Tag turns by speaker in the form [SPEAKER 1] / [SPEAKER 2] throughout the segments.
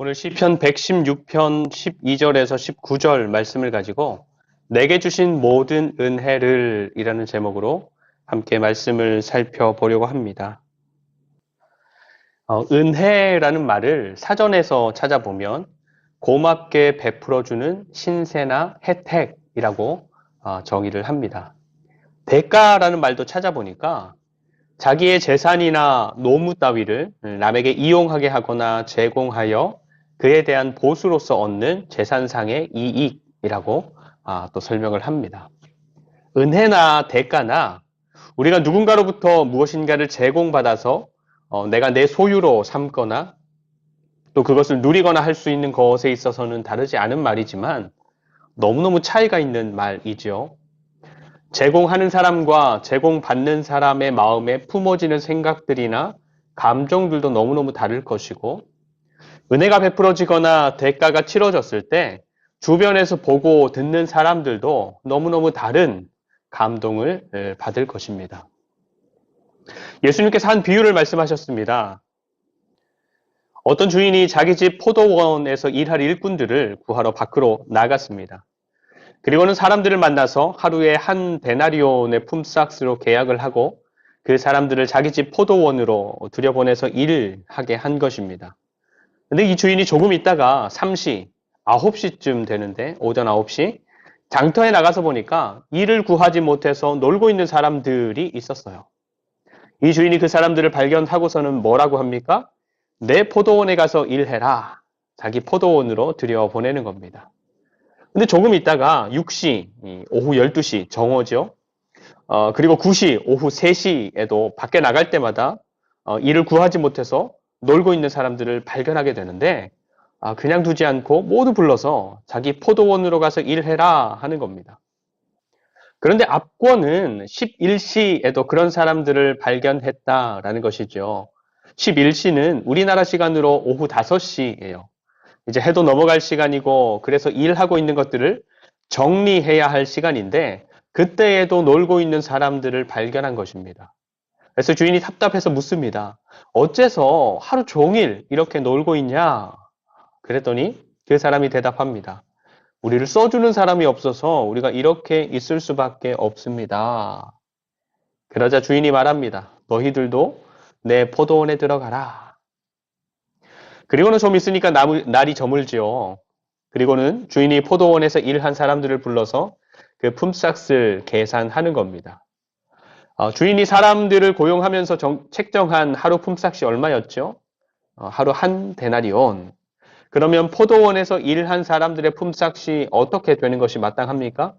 [SPEAKER 1] 오늘 시편 116편 12절에서 19절 말씀을 가지고 내게 주신 모든 은혜를 이라는 제목으로 함께 말씀을 살펴보려고 합니다. 은혜라는 말을 사전에서 찾아보면 고맙게 베풀어주는 신세나 혜택이라고 정의를 합니다. 대가라는 말도 찾아보니까 자기의 재산이나 노무 따위를 남에게 이용하게 하거나 제공하여 그에 대한 보수로서 얻는 재산상의 이익이라고 또 설명을 합니다. 은혜나 대가나 우리가 누군가로부터 무엇인가를 제공받아서 내가 내 소유로 삼거나 또 그것을 누리거나 할 수 있는 것에 있어서는 다르지 않은 말이지만 너무너무 차이가 있는 말이죠. 제공하는 사람과 제공받는 사람의 마음에 품어지는 생각들이나 감정들도 너무너무 다를 것이고 은혜가 베풀어지거나 대가가 치러졌을 때 주변에서 보고 듣는 사람들도 너무너무 다른 감동을 받을 것입니다. 예수님께서 한 비유를 말씀하셨습니다. 어떤 주인이 자기 집 포도원에서 일할 일꾼들을 구하러 밖으로 나갔습니다. 그리고는 사람들을 만나서 하루에 한 데나리온의 품삯으로 계약을 하고 그 사람들을 자기 집 포도원으로 들여보내서 일하게 한 것입니다. 근데 이 주인이 조금 있다가 3시, 9시쯤 되는데 오전 9시 장터에 나가서 보니까 일을 구하지 못해서 놀고 있는 사람들이 있었어요. 이 주인이 그 사람들을 발견하고서는 뭐라고 합니까? 내 포도원에 가서 일해라. 자기 포도원으로 들여보내는 겁니다. 근데 조금 있다가 6시, 오후 12시 정오죠. 그리고 9시, 오후 3시에도 밖에 나갈 때마다 일을 구하지 못해서 놀고 있는 사람들을 발견하게 되는데 그냥 두지 않고 모두 불러서 자기 포도원으로 가서 일해라 하는 겁니다. 그런데 압권은 11시에도 그런 사람들을 발견했다라는 것이죠. 11시는 우리나라 시간으로 오후 5시예요. 이제 해도 넘어갈 시간이고 그래서 일하고 있는 것들을 정리해야 할 시간인데 그때에도 놀고 있는 사람들을 발견한 것입니다. 그래서 주인이 답답해서 묻습니다. 어째서 하루 종일 이렇게 놀고 있냐? 그랬더니 그 사람이 대답합니다. 우리를 써주는 사람이 없어서 우리가 이렇게 있을 수밖에 없습니다. 그러자 주인이 말합니다. 너희들도 내 포도원에 들어가라. 그리고는 좀 있으니까 날이 저물지요. 그리고는 주인이 포도원에서 일한 사람들을 불러서 그 품삯을 계산하는 겁니다. 주인이 사람들을 고용하면서 책정한 하루 품삯이 얼마였죠? 하루 한 데나리온. 그러면 포도원에서 일한 사람들의 품삯이 어떻게 되는 것이 마땅합니까?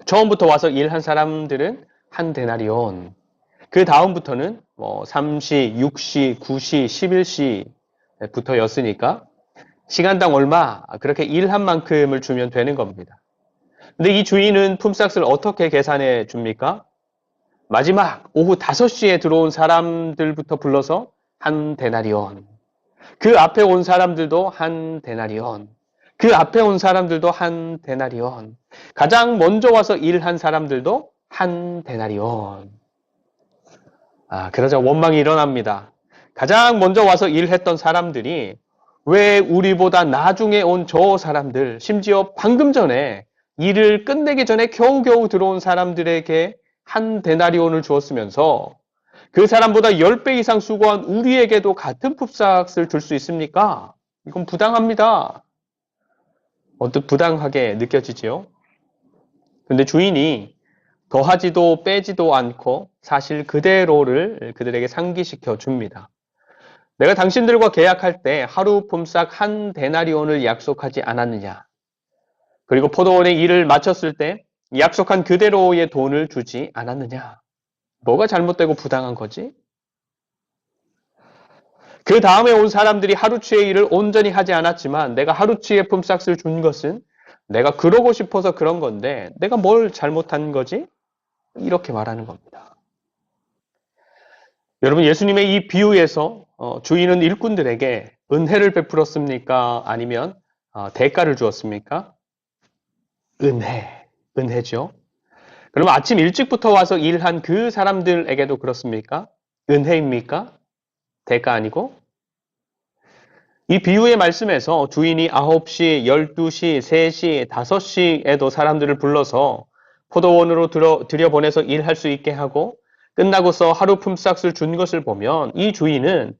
[SPEAKER 1] 처음부터 와서 일한 사람들은 한 데나리온. 그 다음부터는 3시, 6시, 9시, 11시부터였으니까 시간당 얼마 그렇게 일한 만큼을 주면 되는 겁니다. 근데 이 주인은 품삯을 어떻게 계산해 줍니까? 마지막 오후 5시에 들어온 사람들부터 불러서 한 데나리온. 그 앞에 온 사람들도 한 데나리온. 그 앞에 온 사람들도 한 데나리온. 가장 먼저 와서 일한 사람들도 한 데나리온. 그러자 원망이 일어납니다. 가장 먼저 와서 일했던 사람들이 왜 우리보다 나중에 온 저 사람들, 심지어 방금 전에 일을 끝내기 전에 겨우겨우 들어온 사람들에게 한 데나리온을 주었으면서 그 사람보다 10배 이상 수고한 우리에게도 같은 품삯을 줄 수 있습니까? 이건 부당합니다. 언뜻 부당하게 느껴지지요? 근데 주인이 더하지도 빼지도 않고 사실 그대로를 그들에게 상기시켜 줍니다. 내가 당신들과 계약할 때 하루 품삯 한 데나리온을 약속하지 않았느냐? 그리고 포도원의 일을 마쳤을 때 약속한 그대로의 돈을 주지 않았느냐? 뭐가 잘못되고 부당한 거지? 그 다음에 온 사람들이 하루치의 일을 온전히 하지 않았지만 내가 하루치의 품삯을 준 것은 내가 그러고 싶어서 그런 건데 내가 뭘 잘못한 거지? 이렇게 말하는 겁니다. 여러분 예수님의 이 비유에서 주인은 일꾼들에게 은혜를 베풀었습니까? 아니면 대가를 주었습니까? 은혜죠. 그럼 아침 일찍부터 와서 일한 그 사람들에게도 그렇습니까? 은혜입니까? 대가 아니고? 이 비유의 말씀에서 주인이 9시, 12시, 3시, 5시에도 사람들을 불러서 포도원으로 들여보내서 일할 수 있게 하고 끝나고서 하루 품삯을 준 것을 보면 이 주인은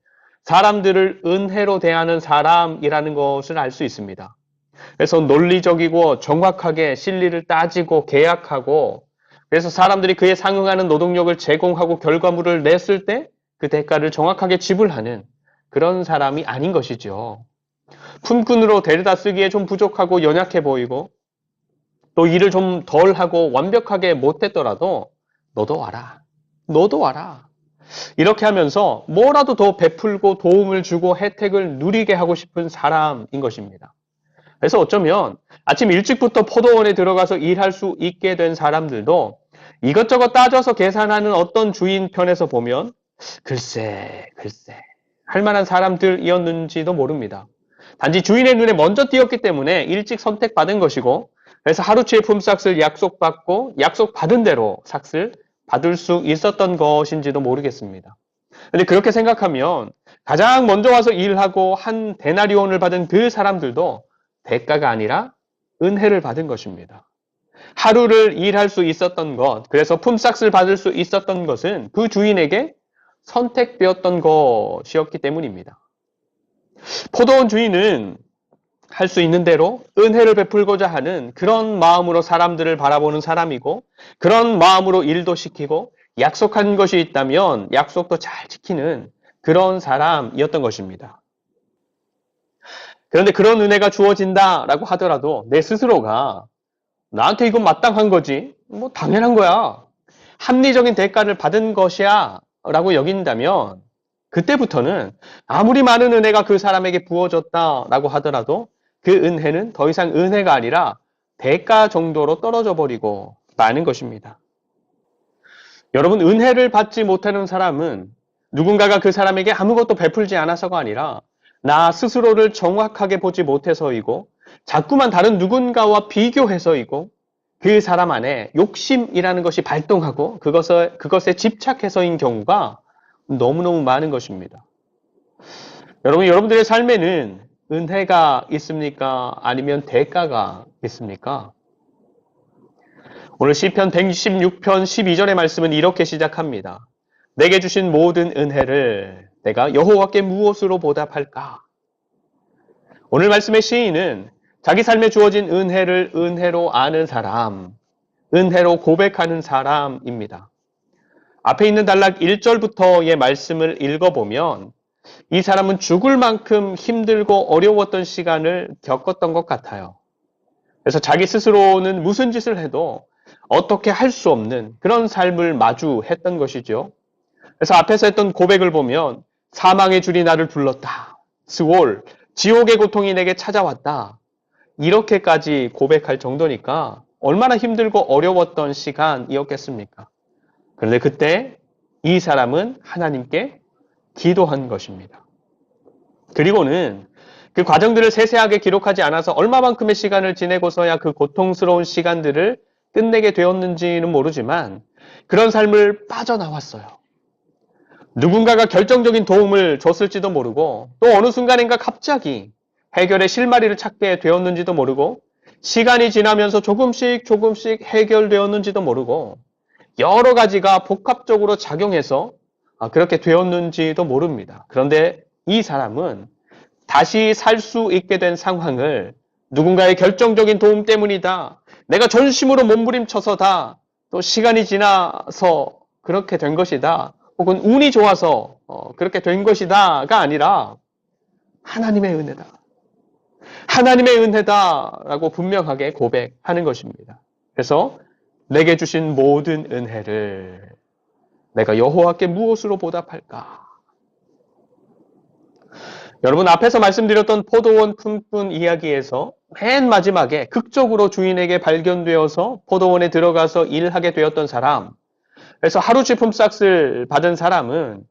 [SPEAKER 1] 사람들을 은혜로 대하는 사람이라는 것을 알 수 있습니다. 그래서 논리적이고 정확하게 실리를 따지고 계약하고 그래서 사람들이 그에 상응하는 노동력을 제공하고 결과물을 냈을 때 그 대가를 정확하게 지불하는 그런 사람이 아닌 것이죠. 품꾼으로 데려다 쓰기에 좀 부족하고 연약해 보이고 또 일을 좀 덜하고 완벽하게 못했더라도 너도 와라. 너도 와라. 이렇게 하면서 뭐라도 더 베풀고 도움을 주고 혜택을 누리게 하고 싶은 사람인 것입니다. 그래서 어쩌면 아침 일찍부터 포도원에 들어가서 일할 수 있게 된 사람들도 이것저것 따져서 계산하는 어떤 주인 편에서 보면 글쎄 할 만한 사람들이었는지도 모릅니다. 단지 주인의 눈에 먼저 띄었기 때문에 일찍 선택받은 것이고 그래서 하루치의 품삯을 약속받고 약속받은 대로 삭을 받을 수 있었던 것인지도 모르겠습니다. 근데 그렇게 생각하면 가장 먼저 와서 일하고 한 데나리온을 받은 그 사람들도 대가가 아니라 은혜를 받은 것입니다. 하루를 일할 수 있었던 것, 그래서 품삯을 받을 수 있었던 것은 그 주인에게 선택되었던 것이었기 때문입니다. 포도원 주인은 할 수 있는 대로 은혜를 베풀고자 하는 그런 마음으로 사람들을 바라보는 사람이고 그런 마음으로 일도 시키고 약속한 것이 있다면 약속도 잘 지키는 그런 사람이었던 것입니다. 그런데 그런 은혜가 주어진다라고 하더라도 내 스스로가 나한테 이건 마땅한 거지, 뭐 당연한 거야, 합리적인 대가를 받은 것이야 라고 여긴다면 그때부터는 아무리 많은 은혜가 그 사람에게 부어졌다라고 하더라도 그 은혜는 더 이상 은혜가 아니라 대가 정도로 떨어져 버리고 마는 것입니다. 여러분, 은혜를 받지 못하는 사람은 누군가가 그 사람에게 아무것도 베풀지 않아서가 아니라 나 스스로를 정확하게 보지 못해서이고 자꾸만 다른 누군가와 비교해서이고 그 사람 안에 욕심이라는 것이 발동하고 그것에 집착해서인 경우가 너무너무 많은 것입니다. 여러분들의 삶에는 은혜가 있습니까? 아니면 대가가 있습니까? 오늘 시편 116편 12절의 말씀은 이렇게 시작합니다. 내게 주신 모든 은혜를 내가 여호와께 무엇으로 보답할까? 오늘 말씀의 시인은 자기 삶에 주어진 은혜를 은혜로 아는 사람, 은혜로 고백하는 사람입니다. 앞에 있는 단락 1절부터의 말씀을 읽어보면 이 사람은 죽을 만큼 힘들고 어려웠던 시간을 겪었던 것 같아요. 그래서 자기 스스로는 무슨 짓을 해도 어떻게 할 수 없는 그런 삶을 마주했던 것이죠. 그래서 앞에서 했던 고백을 보면 사망의 줄이 나를 불렀다. 스올, 지옥의 고통이 내게 찾아왔다. 이렇게까지 고백할 정도니까 얼마나 힘들고 어려웠던 시간이었겠습니까? 그런데 그때 이 사람은 하나님께 기도한 것입니다. 그리고는 그 과정들을 세세하게 기록하지 않아서 얼마만큼의 시간을 지내고서야 그 고통스러운 시간들을 끝내게 되었는지는 모르지만 그런 삶을 빠져나왔어요. 누군가가 결정적인 도움을 줬을지도 모르고 또 어느 순간인가 갑자기 해결의 실마리를 찾게 되었는지도 모르고 시간이 지나면서 조금씩 해결되었는지도 모르고 여러 가지가 복합적으로 작용해서 그렇게 되었는지도 모릅니다. 그런데 이 사람은 다시 살 수 있게 된 상황을 누군가의 결정적인 도움 때문이다. 내가 전심으로 몸부림쳐서다. 또 시간이 지나서 그렇게 된 것이다. 혹은 운이 좋아서 그렇게 된 것이다가 아니라 하나님의 은혜다. 하나님의 은혜다라고 분명하게 고백하는 것입니다. 그래서 내게 주신 모든 은혜를 내가 여호와께 무엇으로 보답할까? 여러분, 앞에서 말씀드렸던 포도원 품꾼 이야기에서 맨 마지막에 극적으로 주인에게 발견되어서 포도원에 들어가서 일하게 되었던 사람, 그래서 하루치 품삯을 받은 사람은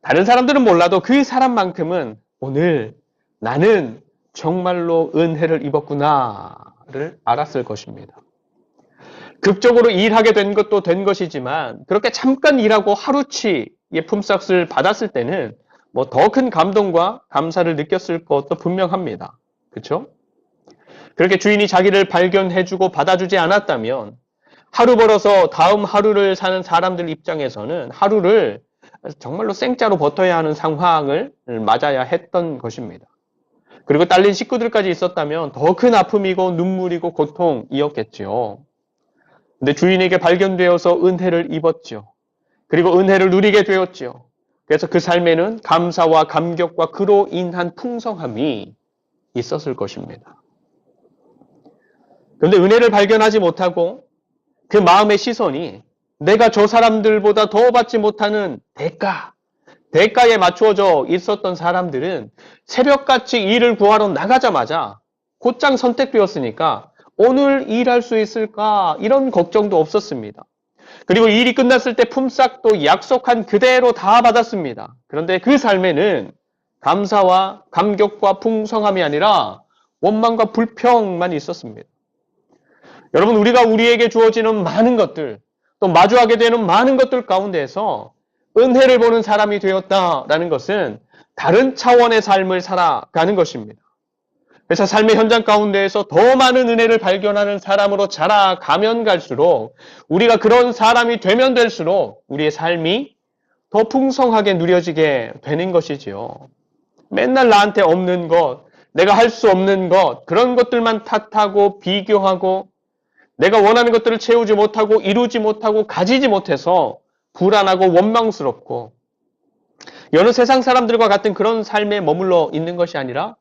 [SPEAKER 1] 다른 사람들은 몰라도 그 사람만큼은 오늘 나는 정말로 은혜를 입었구나를 알았을 것입니다. 극적으로 일하게 된 것도 된 것이지만 그렇게 잠깐 일하고 하루치의 품삯을 받았을 때는 뭐 더 큰 감동과 감사를 느꼈을 것도 분명합니다. 그렇죠? 그렇게 주인이 자기를 발견해주고 받아주지 않았다면 하루 벌어서 다음 하루를 사는 사람들 입장에서는 하루를 정말로 생짜로 버텨야 하는 상황을 맞아야 했던 것입니다. 그리고 딸린 식구들까지 있었다면 더 큰 아픔이고 눈물이고 고통이었겠지요. 근데 주인에게 발견되어서 은혜를 입었죠. 그리고 은혜를 누리게 되었죠. 그래서 그 삶에는 감사와 감격과 그로 인한 풍성함이 있었을 것입니다. 그런데 은혜를 발견하지 못하고 그 마음의 시선이 내가 저 사람들보다 더 받지 못하는 대가에 맞추어져 있었던 사람들은 새벽같이 일을 구하러 나가자마자 곧장 선택되었으니까 오늘 일할 수 있을까 이런 걱정도 없었습니다. 그리고 일이 끝났을 때 품삯도 약속한 그대로 다 받았습니다. 그런데 그 삶에는 감사와 감격과 풍성함이 아니라 원망과 불평만 있었습니다. 여러분, 우리가 우리에게 주어지는 많은 것들, 또 마주하게 되는 많은 것들 가운데에서 은혜를 보는 사람이 되었다라는 것은 다른 차원의 삶을 살아가는 것입니다. 그래서 삶의 현장 가운데에서 더 많은 은혜를 발견하는 사람으로 자라가면 갈수록 우리가 그런 사람이 되면 될수록 우리의 삶이 더 풍성하게 누려지게 되는 것이지요. 맨날 나한테 없는 것, 내가 할 수 없는 것, 그런 것들만 탓하고 비교하고 내가 원하는 것들을 채우지 못하고 이루지 못하고 가지지 못해서 불안하고 원망스럽고 여느 세상 사람들과 같은 그런 삶에 머물러 있는 것이 아니라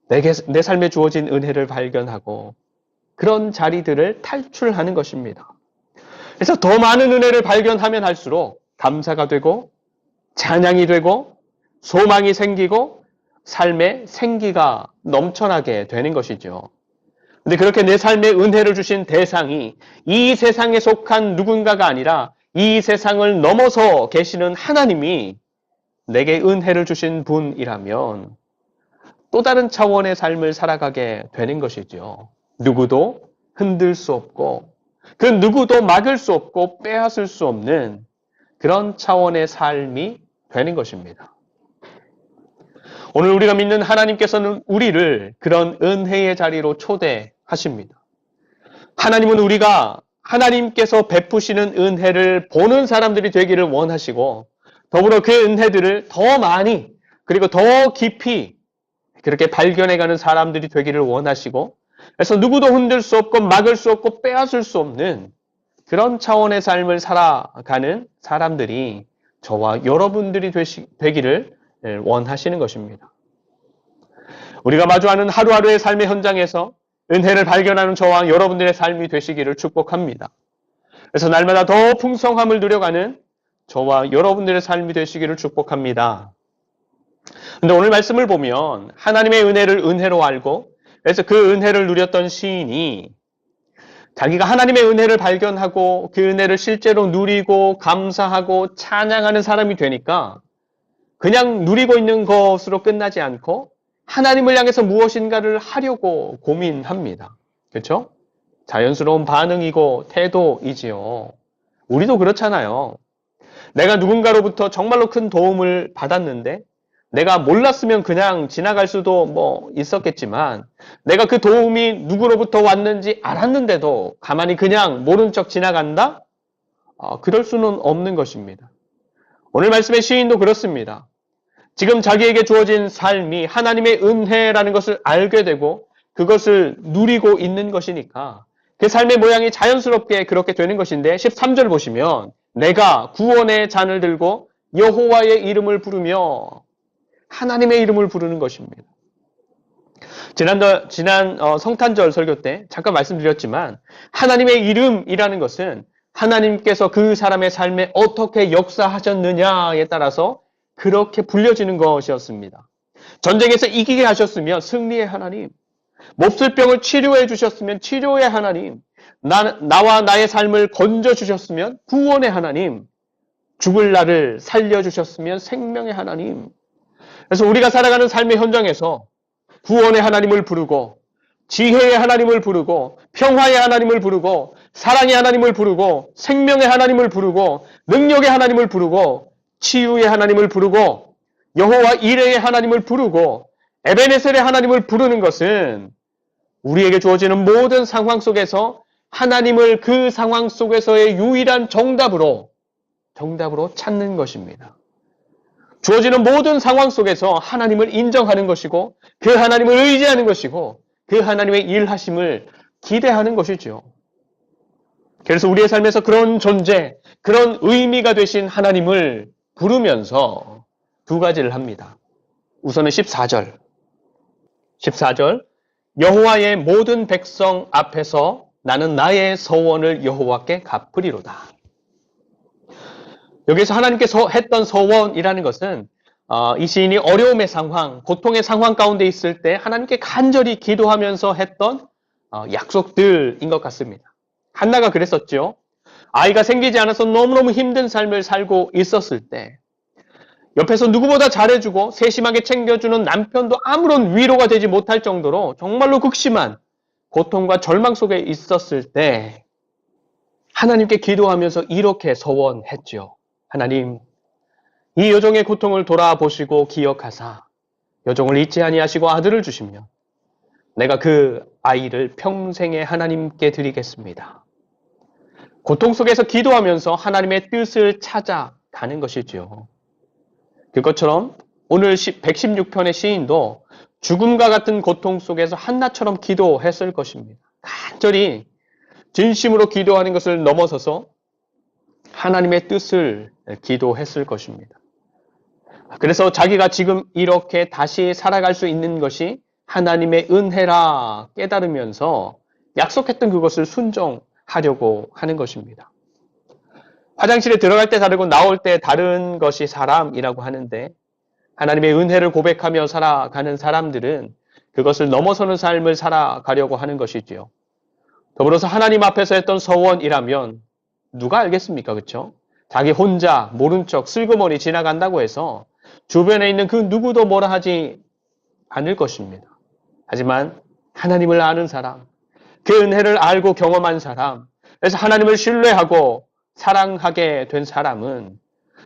[SPEAKER 1] 내 삶에 주어진 은혜를 발견하고 그런 자리들을 탈출하는 것입니다. 그래서 더 많은 은혜를 발견하면 할수록 감사가 되고 찬양이 되고 소망이 생기고 삶에 생기가 넘쳐나게 되는 것이죠. 근데 그렇게 내 삶에 은혜를 주신 대상이 이 세상에 속한 누군가가 아니라 이 세상을 넘어서 계시는 하나님이 내게 은혜를 주신 분이라면 또 다른 차원의 삶을 살아가게 되는 것이죠. 누구도 흔들 수 없고 그 누구도 막을 수 없고 빼앗을 수 없는 그런 차원의 삶이 되는 것입니다. 오늘 우리가 믿는 하나님께서는 우리를 그런 은혜의 자리로 초대하십니다. 하나님은 우리가 하나님께서 베푸시는 은혜를 보는 사람들이 되기를 원하시고 더불어 그 은혜들을 더 많이 그리고 더 깊이 그렇게 발견해가는 사람들이 되기를 원하시고 그래서 누구도 흔들 수 없고 막을 수 없고 빼앗을 수 없는 그런 차원의 삶을 살아가는 사람들이 저와 여러분들이 되기를 원하시는 것입니다. 우리가 마주하는 하루하루의 삶의 현장에서 은혜를 발견하는 저와 여러분들의 삶이 되시기를 축복합니다. 그래서 날마다 더 풍성함을 누려가는 저와 여러분들의 삶이 되시기를 축복합니다. 근데 오늘 말씀을 보면 하나님의 은혜를 은혜로 알고 그래서 그 은혜를 누렸던 시인이 자기가 하나님의 은혜를 발견하고 그 은혜를 실제로 누리고 감사하고 찬양하는 사람이 되니까 그냥 누리고 있는 것으로 끝나지 않고 하나님을 향해서 무엇인가를 하려고 고민합니다. 그렇죠? 자연스러운 반응이고 태도이지요. 우리도 그렇잖아요. 내가 누군가로부터 정말로 큰 도움을 받았는데 내가 몰랐으면 그냥 지나갈 수도 있었겠지만 내가 그 도움이 누구로부터 왔는지 알았는데도 가만히 그냥 모른 척 지나간다? 그럴 수는 없는 것입니다. 오늘 말씀의 시인도 그렇습니다. 지금 자기에게 주어진 삶이 하나님의 은혜라는 것을 알게 되고 그것을 누리고 있는 것이니까 그 삶의 모양이 자연스럽게 그렇게 되는 것인데 13절 보시면 내가 구원의 잔을 들고 여호와의 이름을 부르며 하나님의 이름을 부르는 것입니다. 지난 성탄절 설교 때 잠깐 말씀드렸지만 하나님의 이름이라는 것은 하나님께서 그 사람의 삶에 어떻게 역사하셨느냐에 따라서 그렇게 불려지는 것이었습니다. 전쟁에서 이기게 하셨으면 승리의 하나님, 몹쓸 병을 치료해 주셨으면 치료의 하나님, 나와 나의 삶을 건져주셨으면 구원의 하나님, 죽을 나를 살려주셨으면 생명의 하나님. 그래서 우리가 살아가는 삶의 현장에서 구원의 하나님을 부르고 지혜의 하나님을 부르고 평화의 하나님을 부르고 사랑의 하나님을 부르고 생명의 하나님을 부르고 능력의 하나님을 부르고 치유의 하나님을 부르고 여호와 이레의 하나님을 부르고 에베네셀의 하나님을 부르는 것은 우리에게 주어지는 모든 상황 속에서 하나님을 그 상황 속에서의 유일한 정답으로 찾는 것입니다. 주어지는 모든 상황 속에서 하나님을 인정하는 것이고 그 하나님을 의지하는 것이고 그 하나님의 일하심을 기대하는 것이죠. 그래서 우리의 삶에서 그런 존재, 그런 의미가 되신 하나님을 부르면서 두 가지를 합니다. 우선은 14절. 여호와의 모든 백성 앞에서 나는 나의 서원을 여호와께 갚으리로다. 여기서 하나님께서 했던 서원이라는 것은 이 시인이 어려움의 상황, 고통의 상황 가운데 있을 때 하나님께 간절히 기도하면서 했던 약속들인 것 같습니다. 한나가 그랬었죠. 아이가 생기지 않아서 너무너무 힘든 삶을 살고 있었을 때 옆에서 누구보다 잘해주고 세심하게 챙겨주는 남편도 아무런 위로가 되지 못할 정도로 정말로 극심한 고통과 절망 속에 있었을 때 하나님께 기도하면서 이렇게 서원했죠. 하나님, 이 여종의 고통을 돌아보시고 기억하사 여종을 잊지 아니하시고 아들을 주시면 내가 그 아이를 평생에 하나님께 드리겠습니다. 고통 속에서 기도하면서 하나님의 뜻을 찾아가는 것이죠. 그것처럼 오늘 116편의 시인도 죽음과 같은 고통 속에서 한나처럼 기도했을 것입니다. 간절히 진심으로 기도하는 것을 넘어서서 하나님의 뜻을 기도했을 것입니다. 그래서 자기가 지금 이렇게 다시 살아갈 수 있는 것이 하나님의 은혜라 깨달으면서 약속했던 그것을 순종하려고 하는 것입니다. 화장실에 들어갈 때 다르고 나올 때 다른 것이 사람이라고 하는데 하나님의 은혜를 고백하며 살아가는 사람들은 그것을 넘어서는 삶을 살아가려고 하는 것이지요. 더불어서 하나님 앞에서 했던 서원이라면 누가 알겠습니까? 그렇죠? 자기 혼자 모른 척 슬그머니 지나간다고 해서 주변에 있는 그 누구도 뭐라 하지 않을 것입니다. 하지만 하나님을 아는 사람, 그 은혜를 알고 경험한 사람, 그래서 하나님을 신뢰하고 사랑하게 된 사람은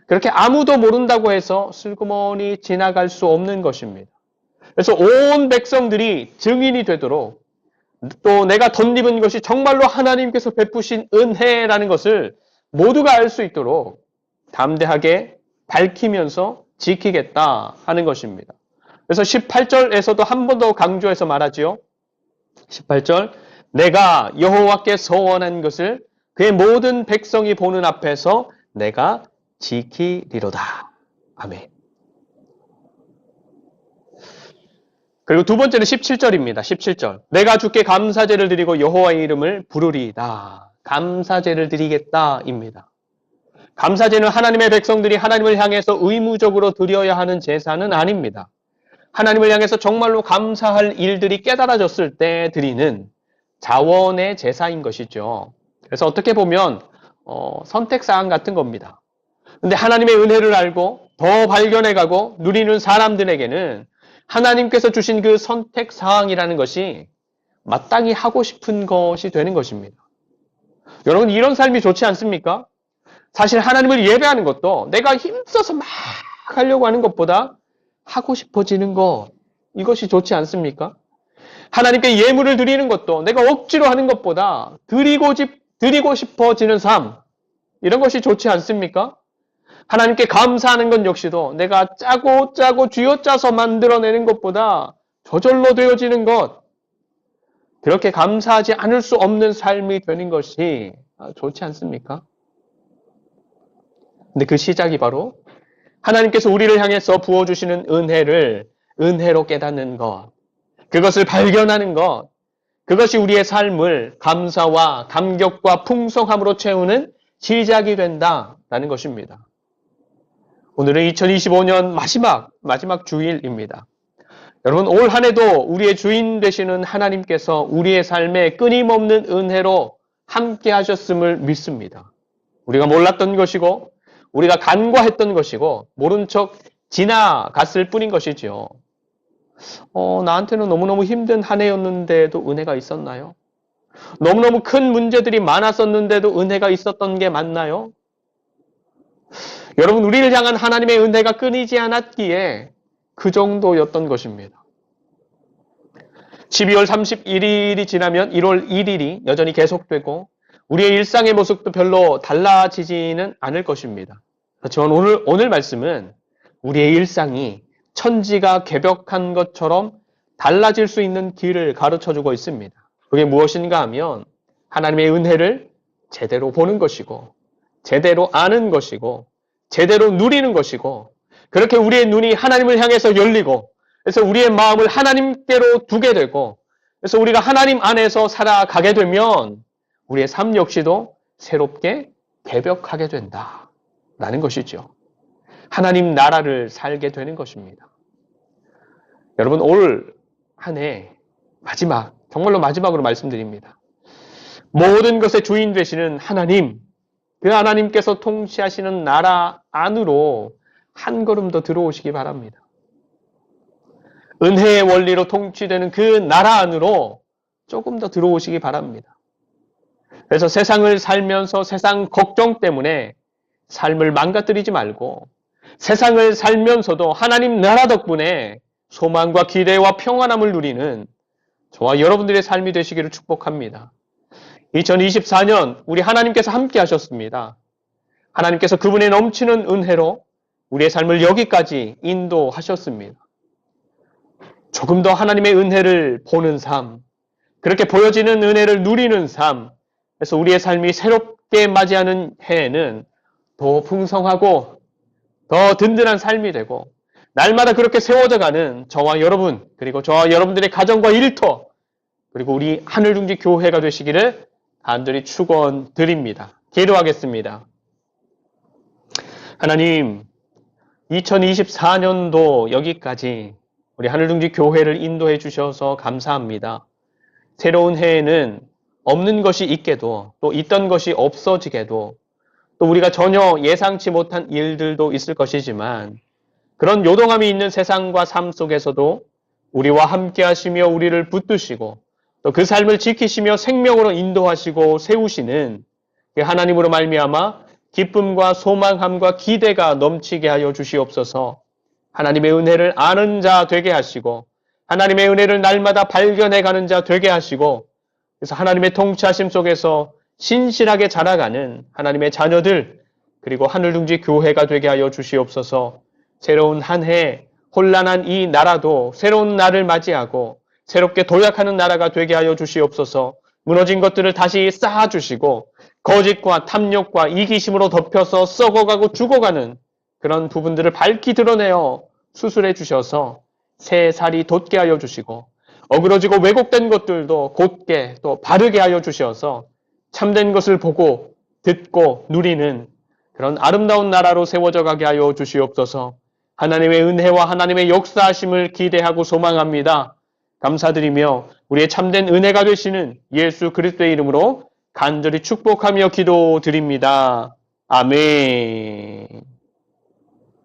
[SPEAKER 1] 그렇게 아무도 모른다고 해서 슬그머니 지나갈 수 없는 것입니다. 그래서 온 백성들이 증인이 되도록 또 내가 덧입은 것이 정말로 하나님께서 베푸신 은혜라는 것을 모두가 알 수 있도록 담대하게 밝히면서 지키겠다 하는 것입니다. 그래서 18절에서도 한 번 더 강조해서 말하지요. 18절, 내가 여호와께 서원한 것을 그의 모든 백성이 보는 앞에서 내가 지키리로다. 아멘. 그리고 두 번째는 17절입니다. 17절. 내가 주께 감사제를 드리고 여호와의 이름을 부르리이다. 감사제를 드리겠다입니다. 감사제는 하나님의 백성들이 하나님을 향해서 의무적으로 드려야 하는 제사는 아닙니다. 하나님을 향해서 정말로 감사할 일들이 깨달아졌을 때 드리는 자원의 제사인 것이죠. 그래서 어떻게 보면 선택사항 같은 겁니다. 근데 하나님의 은혜를 알고 더 발견해가고 누리는 사람들에게는 하나님께서 주신 그 선택사항이라는 것이 마땅히 하고 싶은 것이 되는 것입니다. 여러분, 이런 삶이 좋지 않습니까? 사실 하나님을 예배하는 것도 내가 힘써서 막 하려고 하는 것보다 하고 싶어지는 것, 이것이 좋지 않습니까? 하나님께 예물을 드리는 것도 내가 억지로 하는 것보다 드리고 싶어지는 삶, 이런 것이 좋지 않습니까? 하나님께 감사하는 것 역시도 내가 짜고 쥐어짜서 만들어내는 것보다 저절로 되어지는 것, 그렇게 감사하지 않을 수 없는 삶이 되는 것이 좋지 않습니까? 근데 그 시작이 바로 하나님께서 우리를 향해서 부어주시는 은혜를 은혜로 깨닫는 것, 그것을 발견하는 것, 그것이 우리의 삶을 감사와 감격과 풍성함으로 채우는 시작이 된다라는 것입니다. 오늘은 2025년 마지막 주일입니다. 여러분, 올 한 해도 우리의 주인 되시는 하나님께서 우리의 삶에 끊임없는 은혜로 함께 하셨음을 믿습니다. 우리가 몰랐던 것이고 우리가 간과했던 것이고 모른 척 지나갔을 뿐인 것이죠. 나한테는 너무너무 힘든 한 해였는데도 은혜가 있었나요? 너무너무 큰 문제들이 많았었는데도 은혜가 있었던 게 맞나요? 여러분, 우리를 향한 하나님의 은혜가 끊이지 않았기에 그 정도였던 것입니다. 12월 31일이 지나면 1월 1일이 여전히 계속되고 우리의 일상의 모습도 별로 달라지지는 않을 것입니다. 그렇지만 오늘 말씀은 우리의 일상이 천지가 개벽한 것처럼 달라질 수 있는 길을 가르쳐주고 있습니다. 그게 무엇인가 하면 하나님의 은혜를 제대로 보는 것이고 제대로 아는 것이고 제대로 누리는 것이고 그렇게 우리의 눈이 하나님을 향해서 열리고 그래서 우리의 마음을 하나님께로 두게 되고 그래서 우리가 하나님 안에서 살아가게 되면 우리의 삶 역시도 새롭게 개벽하게 된다라는 것이죠. 하나님 나라를 살게 되는 것입니다. 여러분, 올 한 해 마지막, 정말로 마지막으로 말씀드립니다. 모든 것의 주인 되시는 하나님, 그 하나님께서 통치하시는 나라 안으로 한 걸음 더 들어오시기 바랍니다. 은혜의 원리로 통치되는 그 나라 안으로 조금 더 들어오시기 바랍니다. 그래서 세상을 살면서 세상 걱정 때문에 삶을 망가뜨리지 말고 세상을 살면서도 하나님 나라 덕분에 소망과 기대와 평안함을 누리는 저와 여러분들의 삶이 되시기를 축복합니다. 2024년 우리 하나님께서 함께 하셨습니다. 하나님께서 그분의 넘치는 은혜로 우리의 삶을 여기까지 인도하셨습니다. 조금 더 하나님의 은혜를 보는 삶, 그렇게 보여지는 은혜를 누리는 삶, 그래서 우리의 삶이 새롭게 맞이하는 해에는 더 풍성하고 더 든든한 삶이 되고 날마다 그렇게 세워져가는 저와 여러분, 그리고 저와 여러분들의 가정과 일터, 그리고 우리 하늘중지 교회가 되시기를 간절히 축원드립니다. 기도하겠습니다. 하나님, 2024년도 여기까지 우리 하늘중지 교회를 인도해 주셔서 감사합니다. 새로운 해에는 없는 것이 있게도 또 있던 것이 없어지게도 또 우리가 전혀 예상치 못한 일들도 있을 것이지만 그런 요동함이 있는 세상과 삶 속에서도 우리와 함께 하시며 우리를 붙드시고 또 그 삶을 지키시며 생명으로 인도하시고 세우시는 그 하나님으로 말미암아 기쁨과 소망함과 기대가 넘치게 하여 주시옵소서. 하나님의 은혜를 아는 자 되게 하시고 하나님의 은혜를 날마다 발견해가는 자 되게 하시고 그래서 하나님의 통치하심 속에서 신실하게 자라가는 하나님의 자녀들 그리고 하늘중지 교회가 되게 하여 주시옵소서. 새로운 한 해 혼란한 이 나라도 새로운 날을 맞이하고 새롭게 도약하는 나라가 되게 하여 주시옵소서. 무너진 것들을 다시 쌓아주시고 거짓과 탐욕과 이기심으로 덮여서 썩어가고 죽어가는 그런 부분들을 밝히 드러내어 수술해 주셔서 새 살이 돋게 하여 주시고 어그러지고 왜곡된 것들도 곧게 또 바르게 하여 주셔서 참된 것을 보고 듣고 누리는 그런 아름다운 나라로 세워져 가게 하여 주시옵소서. 하나님의 은혜와 하나님의 역사하심을 기대하고 소망합니다. 감사드리며 우리의 참된 은혜가 되시는 예수 그리스도의 이름으로 간절히 축복하며 기도드립니다. 아멘.